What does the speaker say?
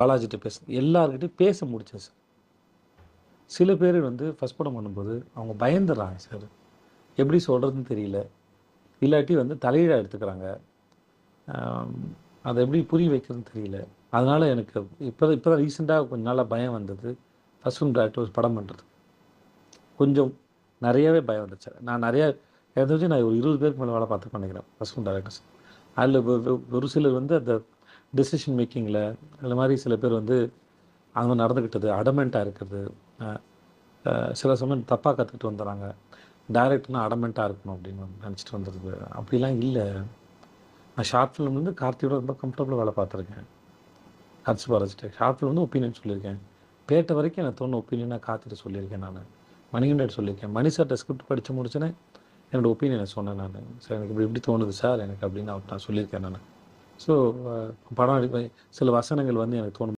பாலாஜிட்ட எல்லார்கிட்டயும் பேச முடிச்சேன் சார். சில பேர் வந்து ஃபர்ஸ்ட் படம் பண்ணும்போது அவங்க பயந்துடுறாங்க சார். எப்படி சொல்றதுன்னு தெரியல. இல்லாட்டி வந்து தலையீழா எடுத்துக்கிறாங்க. அம் அத எப்படி புரிய வைக்கிறதுன்னு தெரியல. அதனால எனக்கு இப்பதான் ரீசென்ட்டா கொஞ்ச நாளா பயம் வந்தது. ஃபர்ஸ்ட் ஃபிலிம் டைரக்டர் ஒரு படம் பண்றது. கொஞ்சம் நெறையாவே பயம் வந்துச்சு. நான் நெறைய எனக்கு தெரிஞ்சு நான் ஒரு 20 பேருக்கு மேல வேலை பார்த்துருப்பேன்னு நெனைக்கிறேன். First film directors. அதில ஒரு சிலர் வந்து அந்த டெசிஷன் மேக்கிங்கில அந்த மாரி சில பேர் வந்து அவங்க நடந்துக்கிட்டது, அடமெண்ட்டா இருக்கிறது. அ அ சில சமயம் தப்பா கத்துக்கிட்டு வந்துர்றாங்க. டைரக்டர்னா அடமெண்ட்டா இருக்கணும் அப்படின்னு நெனச்சுட்டு வந்துருது. அப்படிலாம் இல்ல. நான் ஷார்ட் ஃபிலிம் வந்து கார்த்தியோட ரொம்ப கம்ஃபர்டபுளா வேலை பார்த்துருக்கேன். ஹர்ஷ் பாலாஜிட்ட. ஷார்ட் ஃபிலிம் வந்து ஒப்பீனியன் சொல்லியிருக்கேன். பேட்ட வரைக்கும் எனக்கு தோணுன ஒப்பீனியன கார்த்திட்ட சொல்லியிருக்கேன் நானு. மணிகண்டன்ட்ட சொல்லியிருக்கேன். மணி சார்ட்ட ஸ்கிரிப்ட் படிச்சு முடிச்சோனே என்னோட ஒப்பீனியன சொன்னேன் நானு. சார் எனக்கு இப்படி இப்படி தோணுது சார் எனக்கு அப்படின்னு அவர்ட்ட நான் சொல்லியிருக்கேன் நானு. ஸோ படம் சில வசனங்கள் வந்து எனக்கு தோணும்.